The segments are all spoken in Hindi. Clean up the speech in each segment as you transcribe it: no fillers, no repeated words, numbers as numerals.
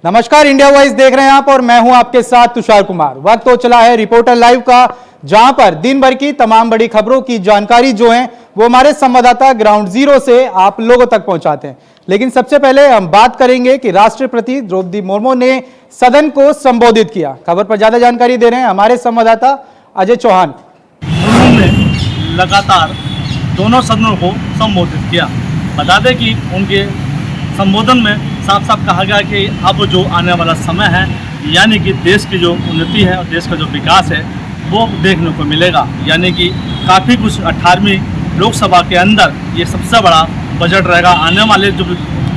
नमस्कार, इंडिया वॉइस देख रहे हैं आप और मैं हूं आपके साथ तुषार कुमार। वक्त तो चला है रिपोर्टर लाइव का, जहां पर दिन भर की तमाम बड़ी खबरों की जानकारी जो है वो हमारे संवाददाता ग्राउंड जीरो से आप लोगों तक पहुंचाते हैं। लेकिन सबसे पहले हम बात करेंगे कि राष्ट्रपति द्रौपदी मुर्मू ने सदन को संबोधित किया। खबर पर ज्यादा जानकारी दे रहे हैं हमारे संवाददाता अजय चौहान। मुर्मू ने लगातार दोनों सदनों को संबोधित किया। बता दें कि उनके संबोधन में साफ साफ कहा गया कि अब जो आने वाला समय है, यानी कि देश की जो उन्नति है और देश का जो विकास है वो देखने को मिलेगा। यानी कि काफ़ी कुछ 18वीं लोकसभा के अंदर ये सबसे बड़ा बजट रहेगा। आने वाले जो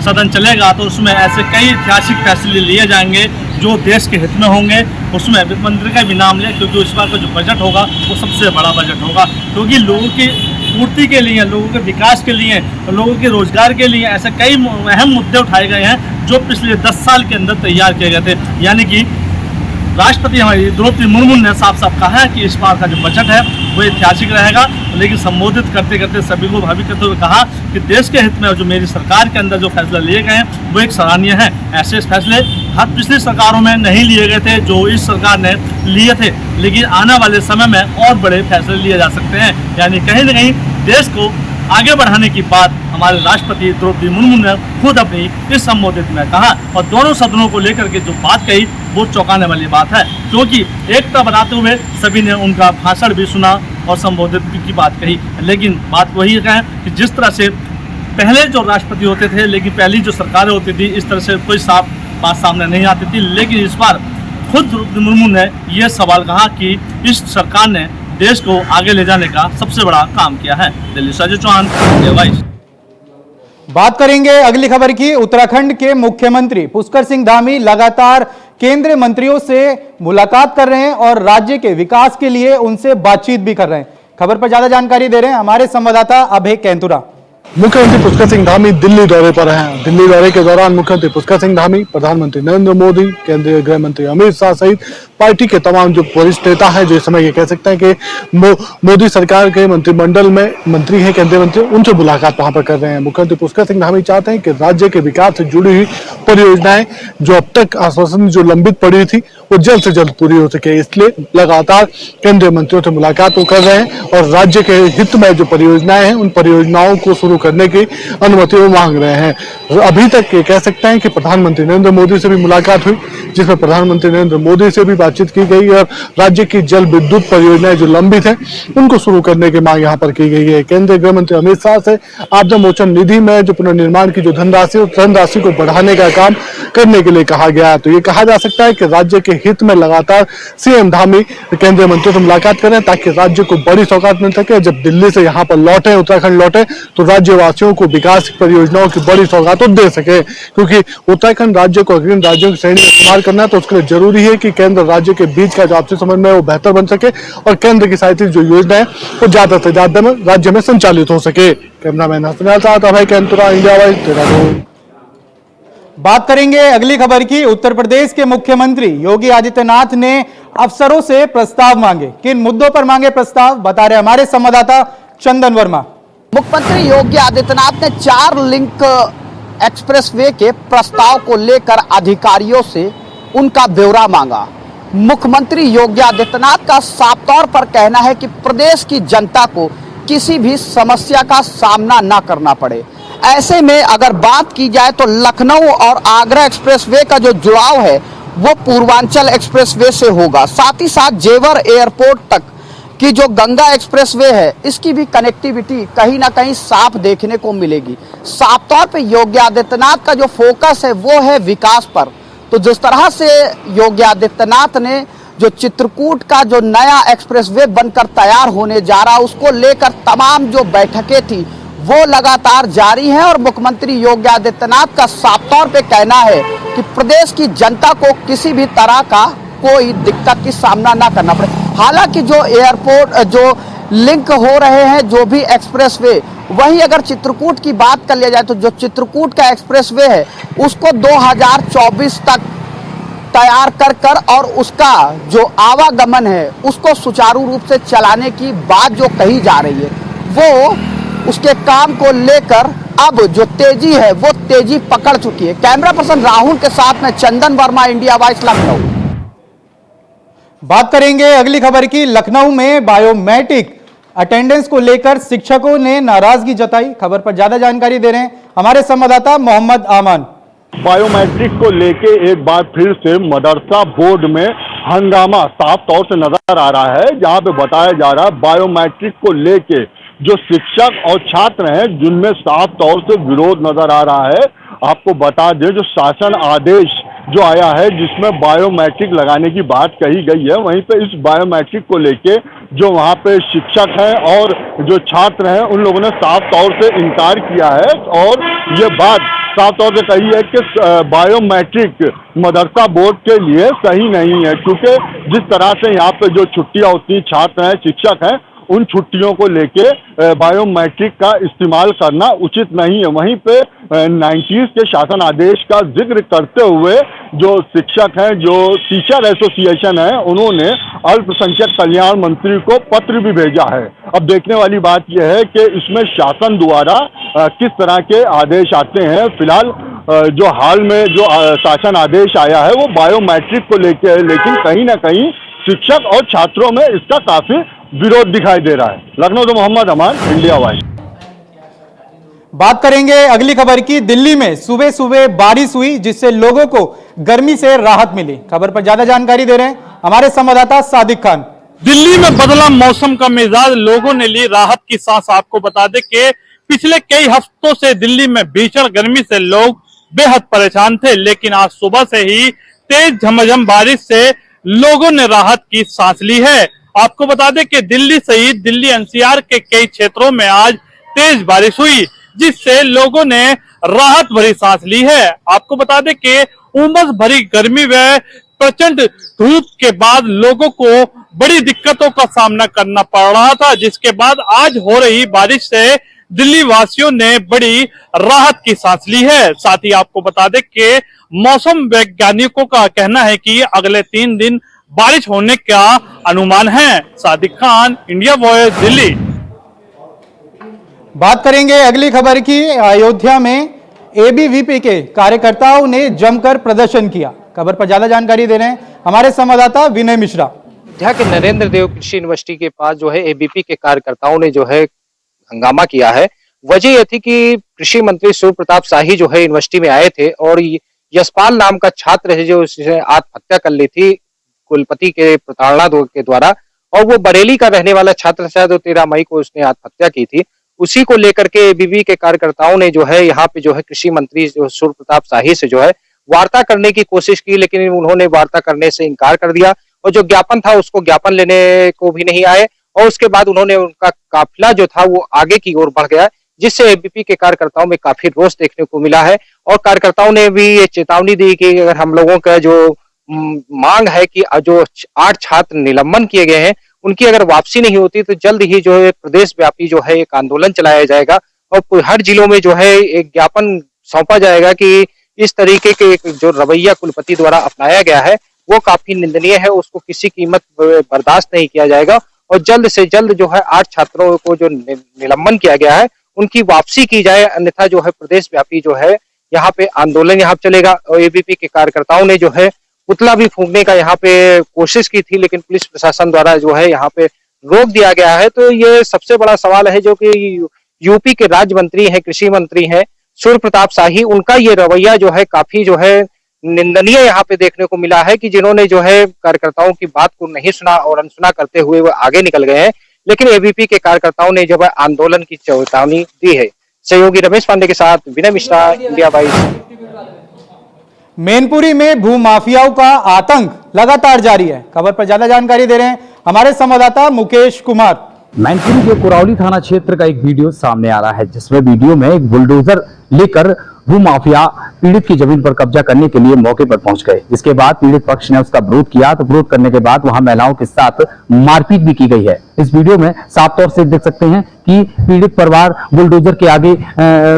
सदन चलेगा तो उसमें ऐसे कई ऐतिहासिक फैसले लिए जाएंगे जो देश के हित में होंगे। उसमें वित्त मंत्री का भी नाम लें, क्योंकि इस बार का जो बजट होगा वो सबसे बड़ा बजट होगा, क्योंकि लोगों की पूर्ति के लिए, लोगों के विकास के लिए, लोगों के रोजगार के लिए ऐसे कई अहम मुद्दे उठाए गए हैं जो पिछले 10 साल के अंदर तैयार किए गए थे। यानी कि राष्ट्रपति हमारी द्रौपदी मुर्मू ने साफ साफ कहा है कि इस बार का जो बजट है वो ऐतिहासिक रहेगा। लेकिन संबोधित करते करते सभी को भावी करते हुए कहा कि देश के हित में जो मेरी सरकार के अंदर जो फैसले लिए गए हैं वो एक सराहनीय है। ऐसे फैसले हर पिछली सरकारों में नहीं लिए गए थे जो इस सरकार ने लिए थे, लेकिन आने वाले समय में और बड़े फैसले लिए जा सकते हैं। यानी कहीं ना कहीं देश को आगे बढ़ाने की बात हमारे राष्ट्रपति द्रौपदी मुर्मू ने खुद अपनी इस संबोधित में कहा। और दोनों सदनों को लेकर के जो बात कही वो चौंकाने वाली बात है, क्योंकि एकता बनाते हुए सभी ने उनका भाषण भी सुना और संबोधित की बात कही। लेकिन बात वही है कि जिस तरह से पहले जो राष्ट्रपति होते थे, लेकिन पहली जो सरकारें होती थी, इस तरह से कोई साफ बात सामने नहीं आती थी। लेकिन इस बार खुद द्रौपदी मुर्मू ने यह सवाल कहा कि इस सरकार ने देश को आगे ले जाने का सबसे बड़ा काम किया है। दिल्ली से अजय चौहान, इंडिया वॉइस। बात करेंगे अगली खबर की। उत्तराखंड के मुख्यमंत्री पुष्कर सिंह धामी लगातार केंद्रीय मंत्रियों से मुलाकात कर रहे हैं और राज्य के विकास के लिए उनसे बातचीत भी कर रहे हैं। खबर पर ज्यादा जानकारी दे रहे हैं हमारे संवाददाता अभय कैंतुरा। मुख्यमंत्री पुष्कर सिंह धामी दिल्ली दौरे पर हैं। दिल्ली दौरे के दौरान मुख्यमंत्री पुष्कर सिंह धामी, प्रधानमंत्री नरेंद्र मोदी, केंद्रीय गृह मंत्री अमित शाह सहित पार्टी के तमाम जो वरिष्ठ नेता हैं, जो इस समय ये कह सकते हैं कि मोदी सरकार के मंत्रिमंडल में मंत्री हैं, केंद्रीय मंत्री, उनसे मुलाकात वहां पर कर रहे हैं। मुख्यमंत्री पुष्कर सिंह धामी चाहते हैं कि राज्य के विकास से जुड़ी हुई परियोजनाएं जो अब तक आश्वासन जो लंबित पड़ी थी वो जल्द से जल्द पूरी हो सके। इसलिए लगातार केंद्रीय मंत्रियों से मुलाकात वो कर रहे हैं और राज्य के हित में जो परियोजनाएं हैं उन परियोजनाओं को शुरू करने की अनुमति वो मांग रहे हैं। अभी तक ये कह सकते हैं कि प्रधानमंत्री नरेंद्र मोदी से भी मुलाकात हुई, जिसमें प्रधानमंत्री नरेंद्र मोदी से भी बातचीत की गई और राज्य की जल विद्युत परियोजनाएं जो लंबित है उनको शुरू करने की मांग यहाँ पर की गई है। केंद्रीय गृह मंत्री अमित शाह से आपदा मोचन निधि में जो पुनर्निर्माण की जो धनराशि, उस धनराशि को बढ़ाने का काम करने के लिए कहा गया है। तो ये कहा जा सकता है कि राज्य के हित में लगातार सीएम धामी केंद्रीय मंत्रियों से मुलाकात करें ताकि राज्य को बड़ी सौगात मिल सके। जब दिल्ली से यहाँ पर लौटे, उत्तराखंड लौटे, तो राज्यवासियों को विकास परियोजनाओं की बड़ी सौगात दे सके, क्योंकि उत्तराखंड राज्य को अग्रिम राज्यों की श्रेणी में शुमार करना है। तो उसके लिए जरूरी है कि केंद्र राज्य के बीच का जो आपसी समन्वय वो बेहतर बन सके और केंद्र की साहित्य जो योजना है वो ज्यादा से ज्यादा राज्य में संचालित हो सके। कैमरामैन हसनैन साथ अभय कैंतुरा, इंडिया वॉइस, देहरादून। बात करेंगे अगली खबर की। उत्तर प्रदेश के मुख्यमंत्री योगी आदित्यनाथ ने अफसरों से प्रस्ताव मांगे। किन मुद्दों पर मांगे प्रस्ताव, बता रहे हमारे संवाददाता चंदन वर्मा। मुख्यमंत्री योगी आदित्यनाथ ने 4 लिंक एक्सप्रेसवे के प्रस्ताव को लेकर अधिकारियों से उनका ब्यौरा मांगा। मुख्यमंत्री योगी आदित्यनाथ का साफ तौर पर कहना है कि प्रदेश की जनता को किसी भी समस्या का सामना न करना पड़े। ऐसे में अगर बात की जाए तो लखनऊ और आगरा एक्सप्रेसवे का जो जुड़ाव है वो पूर्वांचल एक्सप्रेसवे से होगा। साथ ही साथ जेवर एयरपोर्ट तक कि जो गंगा एक्सप्रेसवे है इसकी भी कनेक्टिविटी कहीं ना कहीं साफ देखने को मिलेगी। साफ तौर पे योगी आदित्यनाथ का जो फोकस है वो है विकास पर। तो जिस तरह से योगी आदित्यनाथ ने जो चित्रकूट का जो नया एक्सप्रेसवे बनकर तैयार होने जा रहा उसको लेकर तमाम जो बैठकें थी वो लगातार जारी है और मुख्यमंत्री योगी आदित्यनाथ का साफ तौर पे कहना है कि प्रदेश की जनता को किसी भी तरह का कोई दिक्कत की सामना ना करना पड़े। हालांकि जो एयरपोर्ट जो लिंक हो रहे हैं जो भी एक्सप्रेसवे, वहीं अगर चित्रकूट की बात कर लिया जाए तो जो चित्रकूट का एक्सप्रेसवे है उसको 2024 तक तैयार कर और उसका जो आवागमन है उसको सुचारू रूप से चलाने की बात जो कही जा रही है वो उसके काम को लेकर अब जो तेजी है वो तेजी पकड़ चुकी है। कैमरा पर्सन राहुल के साथ में चंदन वर्मा, इंडिया वॉइस, लखनऊ। बात करेंगे अगली खबर की। लखनऊ में बायोमेट्रिक अटेंडेंस को लेकर शिक्षकों ने नाराजगी जताई। खबर पर ज्यादा जानकारी दे रहे हैं हमारे संवाददाता मोहम्मद आमान। बायोमेट्रिक को लेके एक बार फिर से मदरसा बोर्ड में हंगामा साफ तौर से नजर आ रहा है, जहां पे बताया जा रहा है बायोमेट्रिक को लेके जो शिक्षक और छात्र हैं जिनमें साफ तौर से विरोध नजर आ रहा है। आपको बता दें जो शासन आदेश जो आया है जिसमें बायोमेट्रिक लगाने की बात कही गई है, वहीं पे इस बायोमेट्रिक को लेके जो वहाँ पे शिक्षक हैं और जो छात्र हैं उन लोगों ने साफ तौर से इनकार किया है और ये बात साफ तौर से कही है कि बायोमेट्रिक मदरसा बोर्ड के लिए सही नहीं है, क्योंकि जिस तरह से यहाँ पे जो छुट्टियाँ होती हैं, छात्र हैं, शिक्षक हैं, उन छुट्टियों को लेके बायोमेट्रिक का इस्तेमाल करना उचित नहीं है। वहीं पे 90s के शासन आदेश का जिक्र करते हुए जो शिक्षक हैं, जो टीचर एसोसिएशन है, उन्होंने अल्पसंख्यक कल्याण मंत्री को पत्र भी भेजा है। अब देखने वाली बात यह है कि इसमें शासन द्वारा किस तरह के आदेश आते हैं। फिलहाल जो हाल में जो शासन आदेश आया है वो बायोमेट्रिक को लेके है, लेकिन कहीं ना कहीं शिक्षक और छात्रों में इसका काफी विरोध दिखाई दे रहा है। लखनऊ से मोहम्मद अमान, इंडिया वॉइस। बात करेंगे अगली खबर की। दिल्ली में सुबह सुबह बारिश हुई जिससे लोगों को गर्मी से राहत मिली। खबर पर ज्यादा जानकारी दे रहे हैं हमारे संवाददाता सादिक खान। दिल्ली में बदला मौसम का मिजाज, लोगों ने ली राहत की सांस। आपको बता दें कि पिछले कई हफ्तों से दिल्ली में भीषण गर्मी से लोग बेहद परेशान थे, लेकिन आज सुबह से ही तेज झमाझम बारिश से लोगों ने राहत की सांस ली है। आपको बता दें कि दिल्ली सहित दिल्ली एनसीआर के कई क्षेत्रों में आज तेज बारिश हुई, जिससे लोगों ने राहत भरी सांस ली है। आपको बता दें कि उमस भरी गर्मी व प्रचंड धूप के बाद लोगों को बड़ी दिक्कतों का सामना करना पड़ रहा था, जिसके बाद आज हो रही बारिश से दिल्ली वासियों ने बड़ी राहत की सांस ली है। साथ ही आपको बता दें कि मौसम वैज्ञानिकों का कहना है कि अगले 3 दिन बारिश होने का अनुमान है। Sadiq Khan, India voice, Delhi. बात करेंगे अगली खबर की। अयोध्या में एबीवीपी के कार्यकर्ताओं ने जमकर प्रदर्शन किया। खबर पर ज्यादा जानकारी दे रहे हैं हमारे संवाददाता विनय मिश्रा। अयोध्या के नरेंद्र देव कृषि यूनिवर्सिटी के पास जो है एबीपी के कार्यकर्ताओं ने जो है हंगामा किया है। वजह यह थी कि कृषि मंत्री सूर्य प्रताप शाही जो है यूनिवर्सिटी में आए थे और यशपाल नाम का छात्र है जो उसने आत्महत्या कर ली थी कुलपति के प्रताड़ना के द्वारा, और वो बरेली का रहने वाला छात्र था जो 13 मई को उसने आत्महत्या की थी। उसी को लेकर के एबीपी के कार्यकर्ताओं ने जो है यहाँ पे जो है कृषि मंत्री जो सूर्य प्रताप शाही से जो है वार्ता करने की कोशिश की, लेकिन उन्होंने वार्ता करने से इनकार कर दिया और जो ज्ञापन था उसको ज्ञापन लेने को भी नहीं आए। और उसके बाद उन्होंने उनका काफिला जो था वो आगे की ओर बढ़ गया, जिससे एबीपी के कार्यकर्ताओं में काफी रोष देखने को मिला है। और कार्यकर्ताओं ने भी ये चेतावनी दी कि अगर हम लोगों का जो मांग है कि जो 8 छात्र निलंबन किए गए हैं उनकी अगर वापसी नहीं होती तो जल्द ही जो है प्रदेश व्यापी जो है एक आंदोलन चलाया जाएगा और हर जिलों में जो है एक ज्ञापन सौंपा जाएगा कि इस तरीके के जो रवैया कुलपति द्वारा अपनाया गया है वो काफी निंदनीय है, उसको किसी कीमत बर्दाश्त नहीं किया जाएगा और जल्द से जल्द जो है 8 छात्रों को जो निलंबन किया गया है उनकी वापसी की जाए, अन्यथा जो है प्रदेश व्यापी जो है यहाँ पे आंदोलन यहाँ चलेगा। और एबीपी के कार्यकर्ताओं ने जो है पुतला भी फूंकने का यहाँ पे कोशिश की थी, लेकिन पुलिस प्रशासन द्वारा जो है यहाँ पे रोक दिया गया है। तो ये सबसे बड़ा सवाल है जो कि यूपी के राज्य मंत्री हैं, कृषि मंत्री हैं सूर्य प्रताप शाही, उनका ये रवैया जो है काफी जो है निंदनीय यहाँ पे देखने को मिला है कि जिन्होंने जो है कार्यकर्ताओं की बात को नहीं सुना और अनसुना करते हुए वो आगे निकल गए हैं। लेकिन एबीपी के कार्यकर्ताओं ने जो है आंदोलन की चेतावनी दी है। सहयोगी रमेश पांडे के साथ विनय मिश्रा, इंडिया वॉइस। मैनपुरी में भूमाफियाओं का आतंक लगातार जारी है। खबर पर ज्यादा जानकारी दे रहे हैं हमारे संवाददाता मुकेश कुमार। मैनपुरी के कुरावली थाना क्षेत्र का एक वीडियो सामने आ रहा है, जिसमें वीडियो में एक बुलडोजर लेकर भूमाफिया पीड़ित की जमीन पर कब्जा करने के लिए मौके पर पहुंच गए। इसके बाद पीड़ित पक्ष ने उसका विरोध किया, तो विरोध करने के बाद वहां महिलाओं के साथ मारपीट भी की गई है। इस वीडियो में साफ तौर से देख सकते हैं कि पीड़ित परिवार बुलडोजर के आगे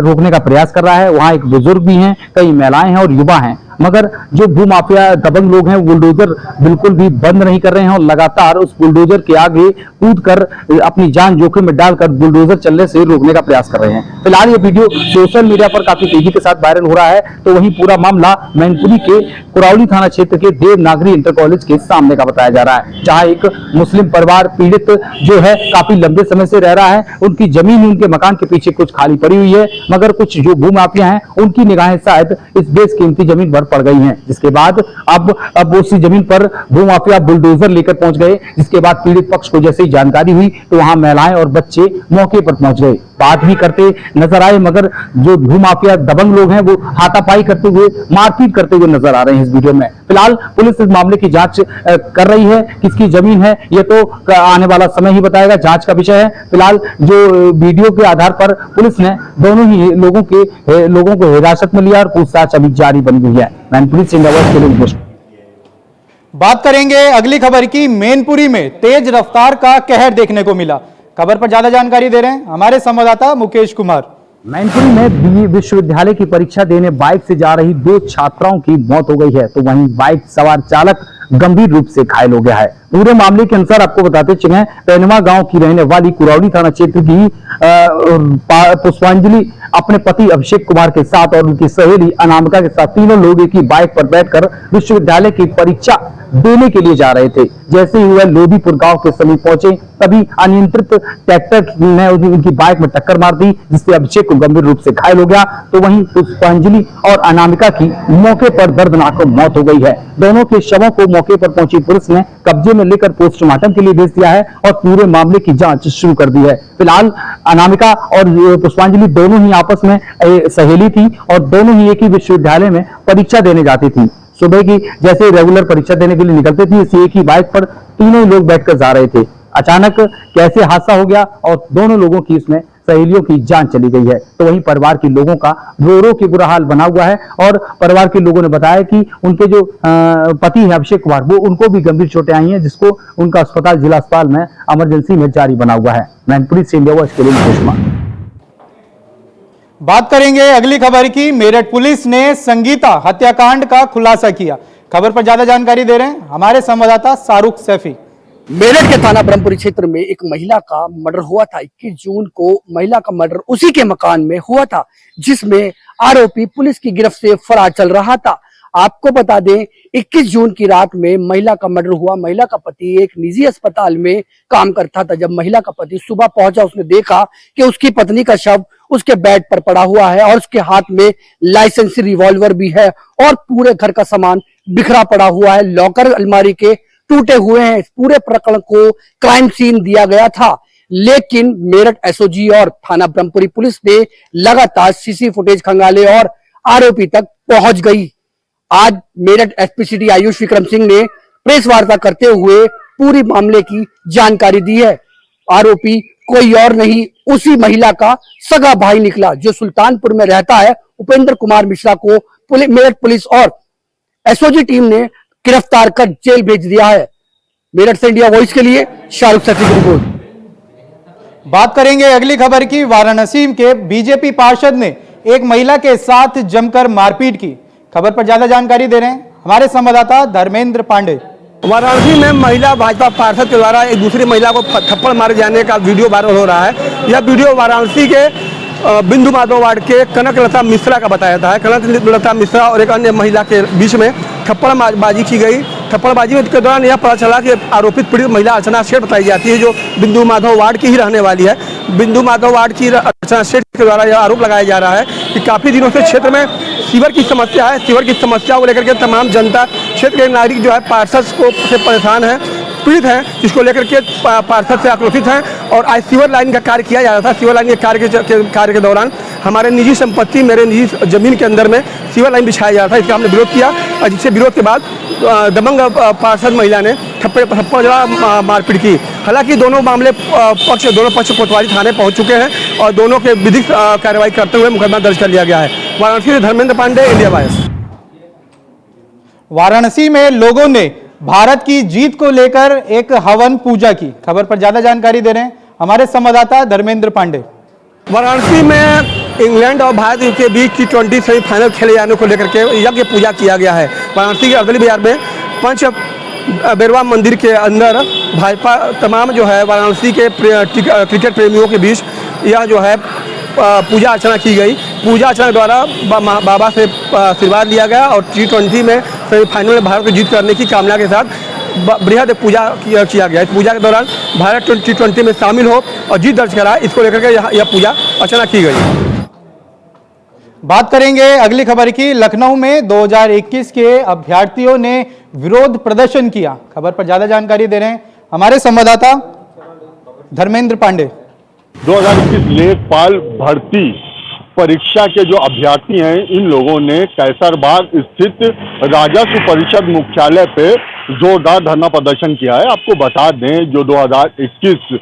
रोकने का प्रयास कर रहा है। वहां एक बुजुर्ग भी हैं, कई महिलाएं हैं और युवा हैं। मगर जो भूमाफिया दबंग लोग हैं बुलडोजर बिल्कुल भी बंद नहीं कर रहे हैं और लगातार उस बुलडोजर के आगे कूदकर अपनी जान जोखिम में डालकर बुलडोजर चलने से रोकने का प्रयास कर रहे हैं। फिलहाल ये वीडियो सोशल मीडिया पर काफी तेजी के साथ वायरल हो रहा है, तो वहीं पूरा मामला मैनपुरी के कुराउली थाना क्षेत्र के देवनागरी इंटर कॉलेज के सामने का बताया जा रहा है, जहां एक मुस्लिम परिवार पीड़ित जो है काफी लंबे समय से रह रहा है। उनकी जमीन उनके मकान के पीछे कुछ खाली पड़ी हुई है, मगर कुछ जो भूमाफिया हैं उनकी निगाहें शायद इस बेशकीमती जमीन पर पड़ गई हैं, जिसके बाद अब उसी जमीन पर भूमाफिया बुलडोजर लेकर पहुंच गए। जिसके बाद पीड़ित पक्ष को जैसे ही जानकारी हुई तो वहां महिलाएं और बच्चे मौके पर पहुंच गए, बात भी करते नजर आए, मगर जो भूमाफिया दबंग लोग हैं वो हाथापाई करते हुए मारपीट करते हुए नजर आ रहे हैं इस वीडियो में। फिलहाल पुलिस इस मामले की जांच कर रही है, किसकी जमीन है ये तो आने वाला समय ही बताएगा, जांच का विषय है। फिलहाल जो वीडियो के आधार पर पुलिस ने दोनों ही लोगों को हिरासत में लिया और पूछताछ अभी जारी बनी हुई है। मैनपुरी से इंडिया के लिए बात करेंगे अगली खबर की। मैनपुरी में तेज रफ्तार का कहर देखने को मिला। खबर पर ज्यादा जानकारी दे रहे हैं हमारे संवाददाता मुकेश कुमार। मैनपुरी में बीई विश्वविद्यालय की परीक्षा देने बाइक से जा रही 2 छात्राओं की मौत हो गई है, तो वहीं बाइक सवार चालक गंभीर रूप से घायल हो गया है। पूरे मामले के अनुसार आपको बताते चले, पैनवा गांव की रहने वाली कुराउली थाना क्षेत्र की पुष्पांजलि अपने पति अभिषेक कुमार के साथ और उनकी सहेली अनामिका के साथ तीनों लोग एक ही बाइक पर बैठकर विश्वविद्यालय की परीक्षा देने के लिए जा रहे थे। जैसे ही वह लोधीपुर गांव के समीप पहुंचे तभी अनियंत्रित ट्रैक्टर ने उनकी बाइक में टक्कर मार दी, जिससे अभिषेक को गंभीर रूप से घायल हो गया, तो वहीं पुष्पांजलि और अनामिका की मौके पर दर्दनाक मौत हो गई है। दोनों के शवों को मौके पर पहुंची पुलिस ने कब्जे में लेकर पोस्टमार्टम के लिए भेज दिया है और पूरे मामले की जांच शुरू कर दी है। फिलहाल अनामिका और पुष्पांजलि दोनों ही आपस में सहेली थी और दोनों ही एक ही विश्वविद्यालय में परीक्षा देने जाती थी। सुबह की जैसे रेगुलर परीक्षा देने के लिए निकलते थे, इसी एक ही बाइक पर तीनों लोग बैठकर जा रहे थे। अचानक कैसे हादसा हो गया और दोनों लोगों की इसमें सहेलियों की जान चली गई है। तो वहीं परिवार के लोगों का रो के बुरा हाल बना हुआ है और परिवार के लोगों ने बताया कि उनके जो पति है अभिषेक कुमार, वो उनको भी गंभीर चोटें आई हैं, जिसको उनका अस्पताल जिला अस्पताल में इमरजेंसी में जारी बना हुआ है। मैनपुरी से इंडिया के लिए मुकेश कुमार। बात करेंगे अगली खबर की। मेरठ पुलिस ने संगीता हत्याकांड का खुलासा किया। खबर पर ज्यादा जानकारी दे रहे हैं हमारे संवाददाता शाहरुख सैफी। मेरठ के थाना ब्रह्मपुरी क्षेत्र में एक महिला का मर्डर हुआ था। 21 जून को महिला का मर्डर उसी के मकान में हुआ था, जिसमें आरोपी पुलिस की गिरफ्त से फरार चल रहा था। आपको बता दें 21 जून की रात में महिला का मर्डर हुआ। महिला का पति एक निजी अस्पताल में काम करता था। जब महिला का पति सुबह पहुंचा, उसने देखा कि उसकी पत्नी का शव उसके बेड पर पड़ा हुआ है और उसके हाथ में लाइसेंसी रिवॉल्वर भी है और पूरे घर का सामान बिखरा पड़ा हुआ है। लॉकर अलमारी के टूटे हुए हैं। इस पूरे प्रकरण को क्राइम सीन दिया गया था, लेकिन मेरठ एसओजी और थाना ब्रह्मपुरी पुलिस ने लगातार सीसी फुटेज खंगाले और आरोपी तक पहुंच गई। आज मेरठ एसपी सिटी आयुष विक्रम सिंह ने प्रेस वार्ता करते हुए पूरी मामले की जानकारी दी है। आरोपी कोई और नहीं, उसी महिला का सगा भाई निकला जो सुल्तानपुर में रहता है। उपेंद्र कुमार मिश्रा को मेरठ पुलिस और एसओजी टीम ने गिरफ्तार कर जेल भेज दिया है। मेरठ से इंडिया वॉइस के लिए शाहरुख सैफी की रिपोर्ट। बात करेंगे अगली खबर की। वाराणसी के बीजेपी पार्षद ने एक महिला के साथ जमकर मारपीट की। खबर पर ज्यादा जानकारी दे रहे हैं हमारे संवाददाता धर्मेंद्र पांडे। वाराणसी में महिला भाजपा पार्षद के द्वारा एक दूसरी महिला को थप्पड़ मारे जाने का वीडियो वायरल हो रहा है। यह वीडियो वाराणसी के बिंदु माधव वार्ड के कनकलता मिश्रा का बताया था। कनकलता मिश्रा और एक अन्य महिला के बीच में थप्पड़बाजी की गई। थप्पड़बाजी के दौरान यह पता चला कि आरोपित पीड़ित महिला अर्चना सेठ बताई जाती है, जो बिंदु माधव वार्ड की ही रहने वाली है। बिंदु माधव वार्ड की अर्चना सेठ के द्वारा यह आरोप लगाया जा रहा है कि काफ़ी दिनों से क्षेत्र में सीवर की समस्या है। सीवर की समस्या को लेकर के तमाम जनता, क्षेत्र के नागरिक जो है पार्षद से परेशान है, पीड़ित हैं, जिसको लेकर के पार्षद से आक्रोशित हैं। और आज सीवर लाइन का कार्य किया जा रहा था। सीवर लाइन के कार्य के दौरान हमारे निजी संपत्ति, मेरे निजी जमीन के अंदर में सीवर लाइन बिछाया जा रहा था। इसका हमने विरोध किया और जिससे विरोध के बाद दबंग पार्षद महिला ने थप्पड़ मारपीट की। हालांकि दोनों पक्ष कोतवाली थाने पहुंच चुके हैं और दोनों के विधिक कार्रवाई करते हुए मुकदमा दर्ज कर लिया गया है। वाराणसी से धर्मेंद्र पांडे, इंडिया वॉइस। वाराणसी में लोगों ने भारत की जीत को लेकर एक हवन पूजा की। खबर पर ज्यादा जानकारी दे रहे हैं हमारे संवाददाता धर्मेंद्र पांडे। वाराणसी में इंग्लैंड और भारत के बीच T20 सेमीफाइनल खेले जाने को लेकर के यज्ञ पूजा किया गया है। वाराणसी के अर्दली बाजार में पंच बेरवा मंदिर के अंदर भाजपा तमाम जो है वाराणसी के क्रिकेट प्रेमियों के बीच यह जो है पूजा अर्चना की गई। पूजा अर्चना के द्वारा बाबा से आशीर्वाद लिया गया और T20 में सेमीफाइनल में भारत को जीत करने की कामना के साथ बृहद पूजा किया गया। इस पूजा के दौरान भारत T20 में शामिल हो और जीत दर्ज करा, इसको लेकर के यह पूजा अर्चना की गई। बात करेंगे अगली खबर की। लखनऊ में 2021 के अभ्यर्थियों ने विरोध प्रदर्शन किया। खबर पर ज्यादा जानकारी दे रहे हैं हमारे संवाददाता धर्मेंद्र पांडे। 2021 लेखपाल भर्ती परीक्षा के जो अभ्यर्थी हैं, इन लोगों ने कैसरबाग स्थित राजस्व परिषद मुख्यालय पे जोरदार धरना प्रदर्शन किया है। आपको बता दें, जो 2021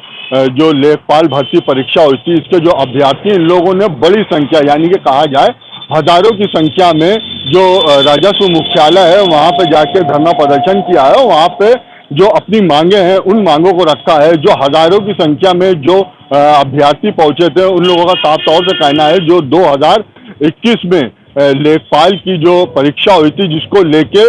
जो लेखपाल भर्ती परीक्षा हुई थी, इसके जो अभ्यर्थी, इन लोगों ने बड़ी संख्या, यानी कि कहा जाए हजारों की संख्या में जो राजस्व मुख्यालय है वहां पे जाके धरना प्रदर्शन किया है। वहां पे जो अपनी मांगे हैं उन मांगों को रखा है। जो हजारों की संख्या में जो अभ्यर्थी पहुंचे थे, उन लोगों का साफ तौर से कहना है जो 2021 में लेखपाल की जो परीक्षा हुई थी, जिसको लेके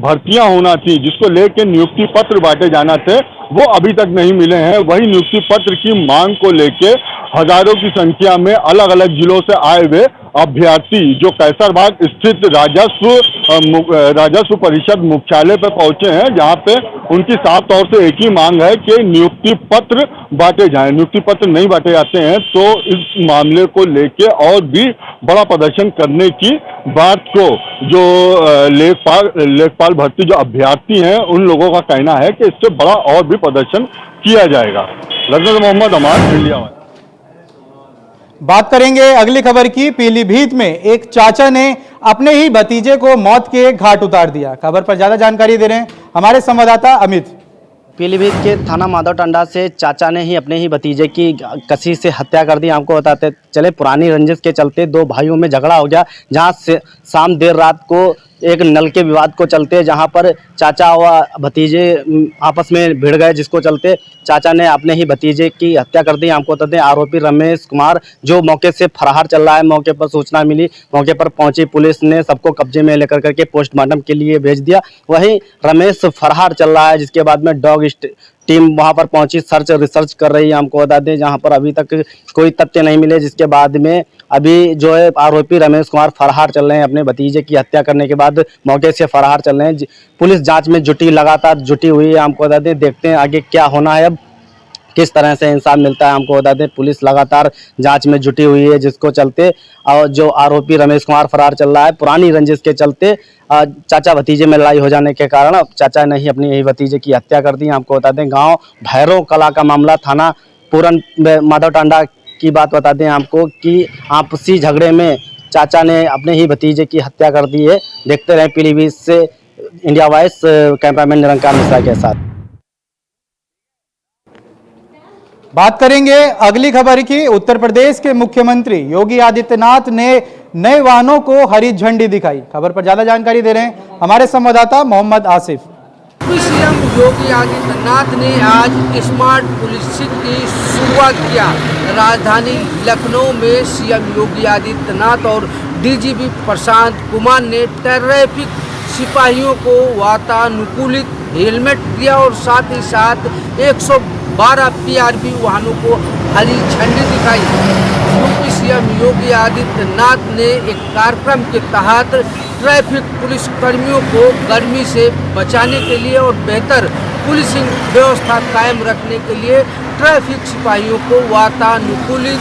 भर्तियां होना थी, जिसको लेके नियुक्ति पत्र बांटे जाना थे, वो अभी तक नहीं मिले हैं। वही नियुक्ति पत्र की मांग को लेके हजारों की संख्या में अलग अलग जिलों से आए हुए अभ्यर्थी जो कैसरबाग स्थित राजस्व परिषद मुख्यालय पर पहुंचे हैं, जहां पे उनकी साफ तौर से एक ही मांग है कि नियुक्ति पत्र बांटे जाएं। नियुक्ति पत्र नहीं बांटे जाते हैं तो इस मामले को लेके और भी बड़ा प्रदर्शन करने की बात को जो लेखपाल भर्ती जो अभ्यर्थी हैं, उन लोगों का कहना है कि इससे बड़ा और भी प्रदर्शन किया जाएगा। लखनऊ मोहम्मद अमान, इंडिया। बात करेंगे अगली खबर की। पीलीभीत में एक चाचा ने अपने ही भतीजे को मौत के घाट उतार दिया। खबर पर ज्यादा जानकारी दे रहे हैं हमारे संवाददाता अमित। पीलीभीत के थाना माधव टंडा से चाचा ने ही अपने ही भतीजे की कसी से हत्या कर दी। हमको बताते चले, पुरानी रंजिश के चलते दो भाइयों में झगड़ा हो गया, जहां से शाम देर रात को एक नल के विवाद को चलते जहां पर चाचा व भतीजे आपस में भिड़ गए, जिसको चलते चाचा ने अपने ही भतीजे की हत्या कर दी। हमको बताते आरोपी रमेश कुमार जो मौके से फरार चल रहा है। मौके पर सूचना मिली, मौके पर पहुंची पुलिस ने सबको कब्जे में लेकर करके पोस्टमार्टम के लिए भेज दिया। वहीं रमेश फरार चल रहा है, जिसके बाद में डॉग टीम वहां पर पहुंची, रिसर्च कर रही है। हमको बता दें जहां पर अभी तक कोई तथ्य नहीं मिले, जिसके बाद में अभी जो है आरोपी रमेश कुमार फरार चल रहे हैं। अपने भतीजे की हत्या करने के बाद मौके से फरार चल रहे हैं। पुलिस जांच में लगातार जुटी हुई है। हमको बता दें, देखते हैं आगे क्या होना है, अब किस तरह से इंसान मिलता है। हमको बता दें पुलिस लगातार जांच में जुटी हुई है, जिसको चलते और जो आरोपी रमेश कुमार फरार चल रहा है, पुरानी रंजिश के चलते चाचा भतीजे में लड़ाई हो जाने के कारण चाचा ने ही अपनी यही भतीजे की हत्या कर दी। आपको बता दें गांव भैरव कला का मामला, थाना पूरन माधव टांडा की बात बता दें आपको कि आपसी झगड़े में चाचा ने अपने ही भतीजे की हत्या कर दी है। देखते रहे पीलीभीत से इंडिया वॉइस कैमरामैन निरंकार मिश्रा के साथ। बात करेंगे अगली खबर की। उत्तर प्रदेश के मुख्यमंत्री योगी आदित्यनाथ ने नए वाहनों को हरी झंडी दिखाई। खबर पर ज्यादा जानकारी दे रहे हैं हमारे संवाददाता मोहम्मद आसिफ। सीएम योगी आदित्यनाथ ने आज स्मार्ट पुलिसिंग की शुरुआत किया। राजधानी लखनऊ में सीएम योगी आदित्यनाथ और डीजीपी प्रशांत कुमार ने ट्रैफिक सिपाहियों को वातानुकूलित हेलमेट दिया और साथ ही साथ 112 पीआरबी वाहनों को हरी झंडी दिखाई। यूपी सीएम योगी आदित्यनाथ ने एक कार्यक्रम के तहत ट्रैफिक पुलिस कर्मियों को गर्मी से बचाने के लिए और बेहतर पुलिसिंग व्यवस्था कायम रखने के लिए ट्रैफिक सिपाहियों को वातानुकूलित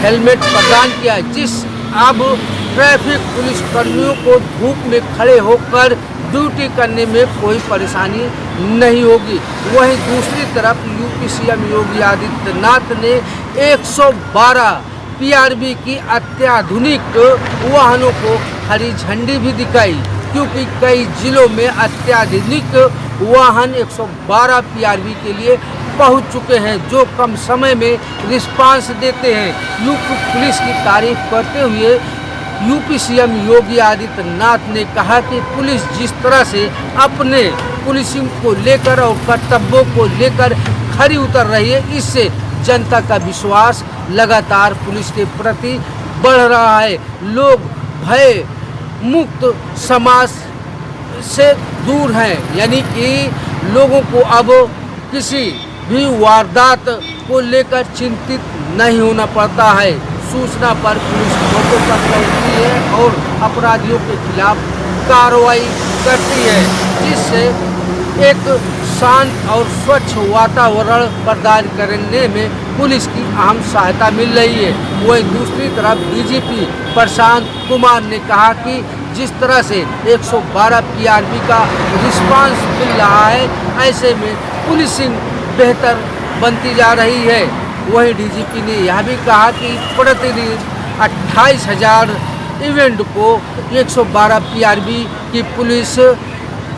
हेलमेट प्रदान किया, जिस अब ट्रैफिक पुलिस कर्मियों को धूप में खड़े होकर ड्यूटी करने में कोई परेशानी नहीं होगी। वहीं दूसरी तरफ यूपी सीएम योगी आदित्यनाथ ने 112 पीआरबी की अत्याधुनिक वाहनों को हरी झंडी भी दिखाई, क्योंकि कई जिलों में अत्याधुनिक वाहन 112 पीआरबी के लिए पहुंच चुके हैं, जो कम समय में रिस्पांस देते हैं। यूपी पुलिस की तारीफ करते हुए यूपी सीएम योगी आदित्यनाथ ने कहा कि पुलिस जिस तरह से अपने पुलिसिंग को लेकर और कर्तव्यों को लेकर खरी उतर रही है, इससे जनता का विश्वास लगातार पुलिस के प्रति बढ़ रहा है। लोग भय मुक्त समाज से दूर हैं, यानी कि लोगों को अब किसी भी वारदात को लेकर चिंतित नहीं होना पड़ता है। सूचना पर पुलिस मौके पर पहुंचती है और अपराधियों के खिलाफ कार्रवाई करती है, जिससे एक शांत और स्वच्छ वातावरण प्रदान करने में पुलिस की अहम सहायता मिल रही है। वहीं दूसरी तरफ डीजीपी प्रशांत कुमार ने कहा कि जिस तरह से 112 पीआरबी का रिस्पांस मिल रहा है, ऐसे में पुलिसिंग बेहतर बनती जा रही है। वहीं डीजीपी ने यह भी कहा कि प्रतिदिन 28,000 इवेंट को 112 पीआरबी की पुलिस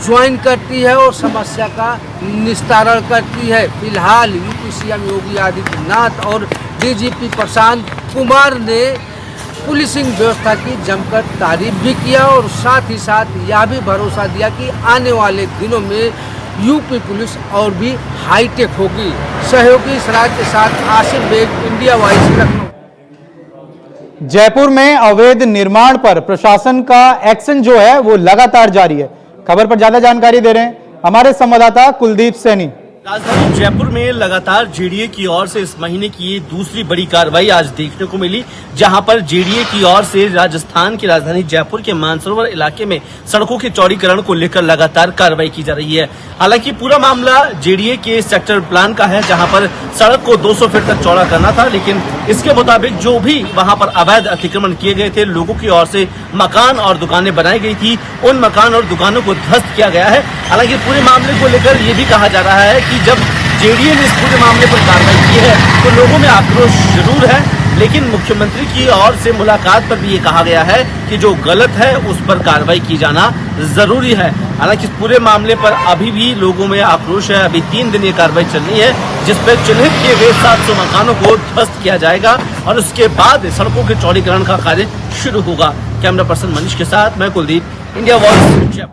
ज्वाइन करती है और समस्या का निस्तारण करती है। फिलहाल यूपी सीएम योगी आदित्यनाथ और डीजीपी प्रशांत कुमार ने पुलिसिंग व्यवस्था की जमकर तारीफ भी किया और साथ ही साथ यह भी भरोसा दिया कि आने वाले दिनों में यूपी पुलिस और भी हाईटेक होगी। सहयोगी सराज के साथ आसिफ बेग, इंडिया वॉइस, लखनऊ। जयपुर में अवैध निर्माण पर प्रशासन का एक्शन जो है वो लगातार जारी है। खबर पर ज्यादा जानकारी दे रहे हैं हमारे संवाददाता कुलदीप सैनी। राजधानी जयपुर में लगातार जेडीए की ओर से इस महीने की ये दूसरी बड़ी कार्रवाई आज देखने को मिली, जहां पर जेडीए की ओर से राजस्थान की राजधानी जयपुर के मानसरोवर इलाके में सड़कों के चौड़ीकरण को लेकर लगातार कार्रवाई की जा रही है। हालांकि पूरा मामला जेडीए के सेक्टर प्लान का है, जहां पर सड़क को 200 फीट तक चौड़ा करना था, लेकिन इसके मुताबिक जो भी वहां पर अवैध अतिक्रमण किए गए थे, लोगों की ओर से मकान और दुकानें बनाई गई थी, उन मकान और दुकानों को ध्वस्त किया गया है। हालांकि पूरे मामले को लेकर ये भी कहा जा रहा है कि जब जेडीए ने इस पूरे मामले पर कार्रवाई की है तो लोगों में आक्रोश जरूर है, लेकिन मुख्यमंत्री की ओर से मुलाकात पर भी ये कहा गया है कि जो गलत है उस पर कार्रवाई की जाना जरूरी है। हालांकि इस पूरे मामले पर अभी भी लोगों में आक्रोश है। अभी 3 दिन ये कार्रवाई चलनी है, जिस पर चिन्हित किए गए 700 मकानों को ध्वस्त किया जाएगा और उसके बाद सड़कों के चौड़ीकरण का कार्य शुरू होगा। कैमरा पर्सन मनीष के साथ मैं कुलदीप, इंडिया वॉइस।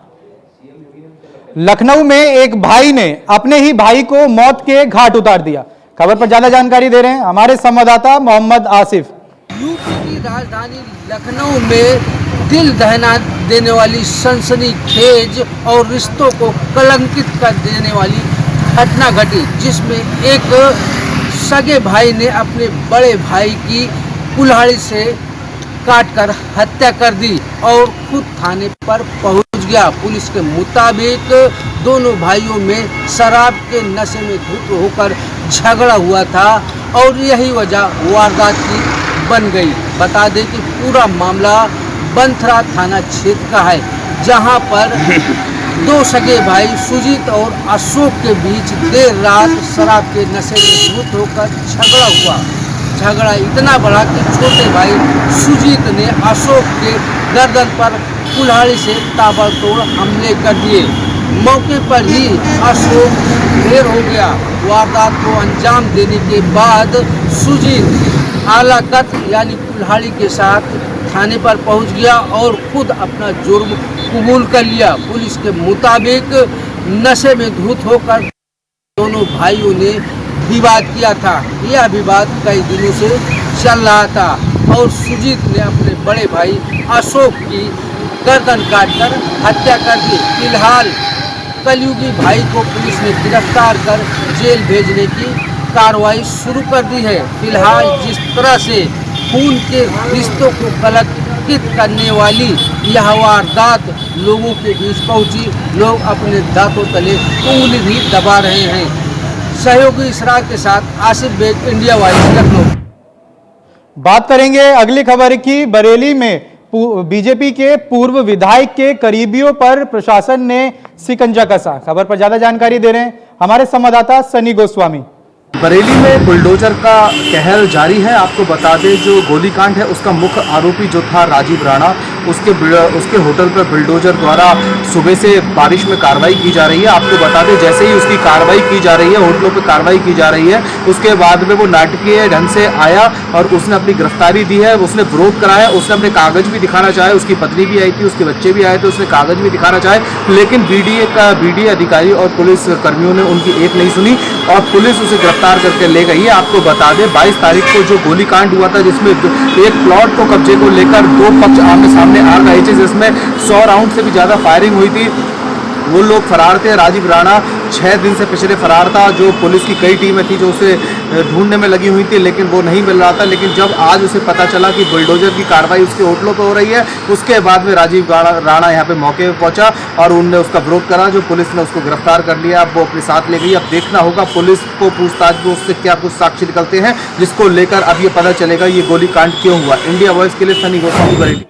लखनऊ में एक भाई ने अपने ही भाई को मौत के घाट उतार दिया। खबर पर ज्यादा जानकारी दे रहे हैं हमारे संवाददाता मोहम्मद आसिफ। यूपी की राजधानी लखनऊ में दिल दहला देने वाली सनसनीखेज और रिश्तों को कलंकित कर देने वाली घटना घटी, जिसमें एक सगे भाई ने अपने बड़े भाई की कुल्हाड़ी से काटकर हत्या कर दी और खुद थाने पर पहुंच गया। पुलिस के मुताबिक दोनों भाइयों में शराब के नशे में धुत होकर झगड़ा हुआ था और यही वजह वारदात की बन गई। बता दें कि पूरा मामला बंथरा थाना क्षेत्र का है, जहां पर 2 सगे भाई सुजीत और अशोक के बीच देर रात शराब के नशे में धुत होकर झगड़ा हुआ। झगड़ा इतना बड़ा कि छोटे भाई सुजीत ने अशोक के गर्दन पर कुल्हाड़ी से ताबड़तोड़ हमले कर दिए। मौके पर ही अशोक ढेर हो गया। वारदात को अंजाम देने के बाद सुजीत आलाकत यानी कुल्हाड़ी के साथ थाने पर पहुंच गया और खुद अपना जुर्म कबूल कर लिया। पुलिस के मुताबिक नशे में धुत होकर दोनों भाइयों ने विवाद किया था। यह विवाद कई दिनों से चल रहा था और सुजीत ने अपने बड़े भाई अशोक की गर्दन काटकर हत्या कर दी। फिलहाल कलयुगी भाई को पुलिस ने गिरफ्तार कर जेल भेजने की कार्रवाई शुरू कर दी है। फिलहाल जिस तरह से खून के रिश्तों को कलंकित करने वाली यह वारदात लोगों के बीच पहुंची, लोग अपने दांतों तले उंगली भी दबा रहे हैं। सहयोगी इसरार के साथ आसिफ बेग, इंडिया वॉइस, लखनऊ। बात करेंगे अगली खबर की। बरेली में बीजेपी के पूर्व विधायक के करीबियों पर प्रशासन ने शिकंजा कसा। खबर पर ज्यादा जानकारी दे रहे हैं हमारे संवाददाता सनी गोस्वामी। बरेली में बुलडोजर का कहर जारी है। आपको बता दें जो गोलीकांड है उसका मुख्य आरोपी जो था राजीव राणा, उसके होटल पर बुलडोजर द्वारा सुबह से बारिश में कार्रवाई की जा रही है। आपको बता दें, जैसे ही उसकी कार्रवाई की जा रही है, होटलों पर कार्रवाई की जा रही है, उसके बाद में वो नाटकीय ढंग से आया और उसने अपनी गिरफ्तारी दी है। उसने विरोध कराया, उसने अपने कागज भी दिखाना चाहे, उसकी पत्नी भी आई थी, उसके बच्चे भी आए थे, उसने कागज भी दिखाना चाहे, लेकिन बीडीए अधिकारी और पुलिस कर्मियों ने उनकी एक नहीं सुनी और पुलिस उसे गिरफ्तार करके ले गई है। आपको बता दें, 22 तारीख को जो गोलीकांड हुआ था, जिसमें एक प्लॉट को कब्जे को लेकर दो पक्ष आमने सामने आ गए थे, जिसमें 100 राउंड से भी ज्यादा फायरिंग हुई थी। वो लोग फरार थे। राजीव राणा 6 दिन से पिछले फरार था। जो पुलिस की कई टीमें थी जो उसे ढूंढने में लगी हुई थी, लेकिन वो नहीं मिल रहा था। लेकिन जब आज उसे पता चला कि बुलडोजर की कार्रवाई उसके होटलों पर हो रही है, उसके बाद में राजीव राणा यहाँ पे मौके पर पहुंचा और उनने उसका विरोध करा। जो पुलिस ने उसको गिरफ्तार कर लिया, अब वो अपने साथ ले गई। अब देखना होगा पुलिस को पूछताछ में उससे क्या कुछ साक्ष्य निकलते हैं, जिसको लेकर अब ये पता चलेगा ये गोलीकांड क्यों हुआ। इंडिया वॉइस के लिए सनी गोस्वामी, बरेली।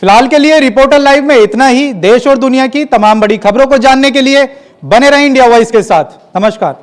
फिलहाल के लिए रिपोर्टर लाइव में इतना ही। देश और दुनिया की तमाम बड़ी खबरों को जानने के लिए बने रहें इंडिया वॉइस के साथ। नमस्कार।